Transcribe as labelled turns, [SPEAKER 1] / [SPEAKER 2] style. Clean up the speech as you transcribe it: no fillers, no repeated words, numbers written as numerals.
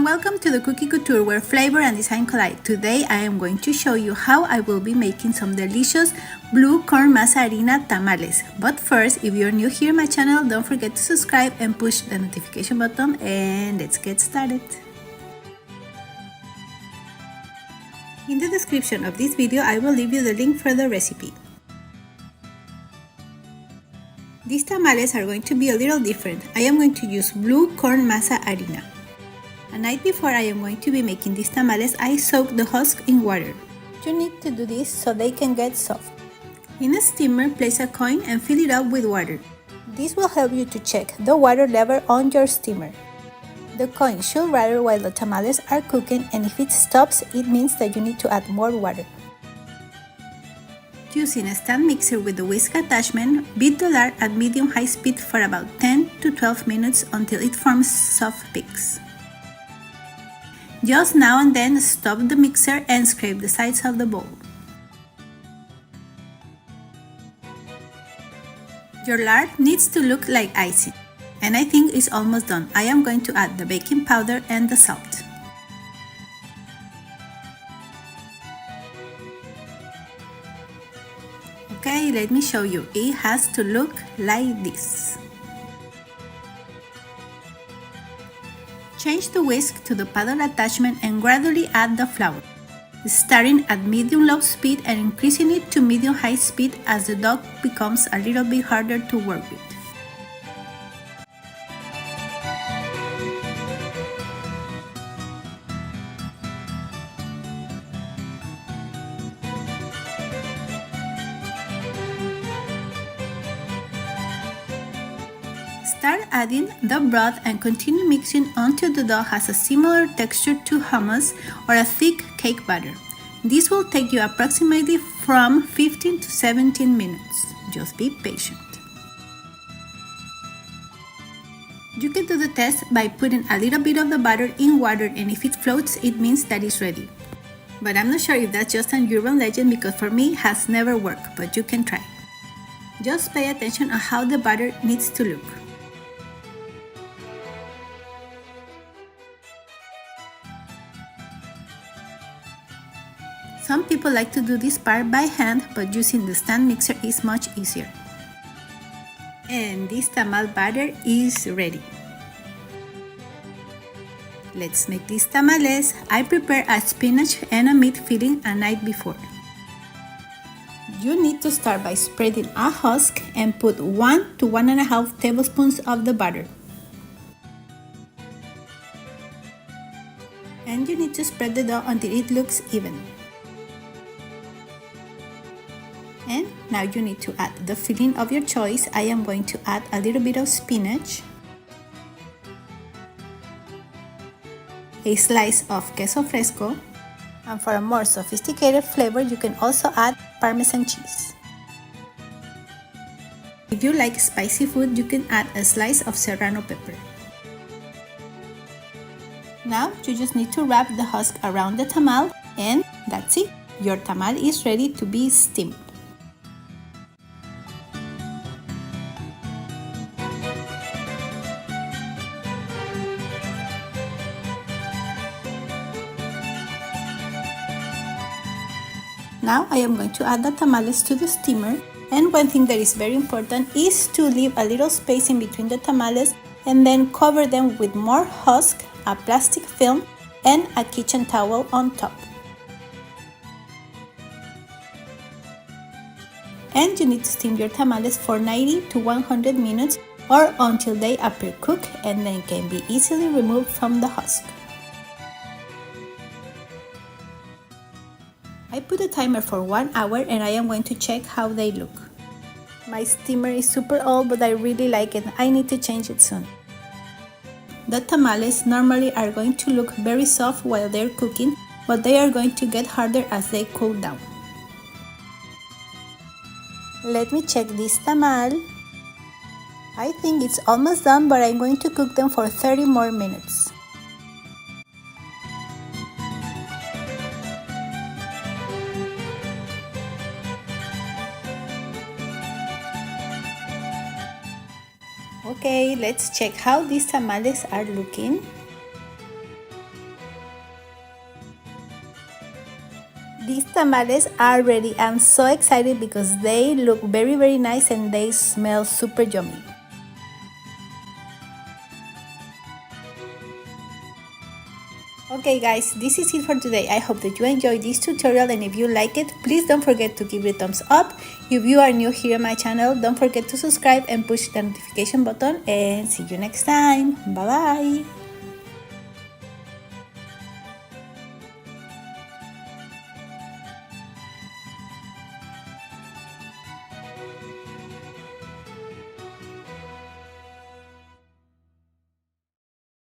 [SPEAKER 1] welcome to the Cookie Couture where flavor and design collide. Today I am going to show you how I will be making some delicious blue corn masa harina tamales. But first, if you're new here on my channel, don't forget to subscribe and push the notification button, and let's get started. In the description of this video, I will leave you the link for the recipe. These tamales are going to be a little different. I am going to use blue corn masa harina. A night before I am going to be making these tamales, I soak the husk in water. You need to do this so they can get soft. In a steamer, place a coin and fill it up with water. This will help you to check the water level on your steamer. The coin should rattle while the tamales are cooking, and if it stops, it means that you need to add more water. Using a stand mixer with the whisk attachment, beat the lard at medium-high speed for about 10 to 12 minutes until it forms soft peaks. Just now and then stop the mixer and scrape the sides of the bowl. Your lard needs to look like icing, and I think it's almost done. I am going to add the baking powder and the salt. Okay, let me show you. It has to look like this. Change the whisk to the paddle attachment and gradually add the flour, starting at medium-low speed and increasing it to medium-high speed as the dough becomes a little bit harder to work with. Start adding the broth and continue mixing until the dough has a similar texture to hummus or a thick cake batter. This will take you approximately from 15 to 17 minutes. Just be patient. You can do the test by putting a little bit of the batter in water, and if it floats, it means that it's ready. But I'm not sure if that's just an urban legend, because for me it has never worked, but you can try. Just pay attention on how the batter needs to look. Some people like to do this part by hand, but using the stand mixer is much easier. And this tamal batter is ready. Let's make these tamales. I prepare a spinach and a meat filling a night before. You need to start by spreading a husk and put 1 to 1.5 tablespoons of the batter. And you need to spread the dough until it looks even. And now you need to add the filling of your choice. I am going to add a little bit of spinach, a slice of queso fresco, and for a more sophisticated flavor, you can also add Parmesan cheese. If you like spicy food, you can add a slice of serrano pepper. Now you just need to wrap the husk around the tamal, and that's it. Your tamal is ready to be steamed. Now I am going to add the tamales to the steamer, and one thing that is very important is to leave a little space in between the tamales and then cover them with more husk, a plastic film, and a kitchen towel on top. And you need to steam your tamales for 90 to 100 minutes or until they appear cooked and then can be easily removed from the husk. I put a timer for 1 hour and I am going to check how they look. My steamer is super old, but I really like it. I need to change it soon. The tamales normally are going to look very soft while they're cooking, but they are going to get harder as they cool down. Let me check this tamal. I think it's almost done, but I'm going to cook them for 30 more minutes. Okay, let's check how these tamales are looking. tamales are ready. I'm so excited because they look very nice and they smell super yummy. Okay guys, this is it for today. I hope that you enjoyed this tutorial, and if you like it, please don't forget to give it a thumbs up. If you are new here on my channel, don't forget to subscribe and push the notification button, and see you next time. Bye bye.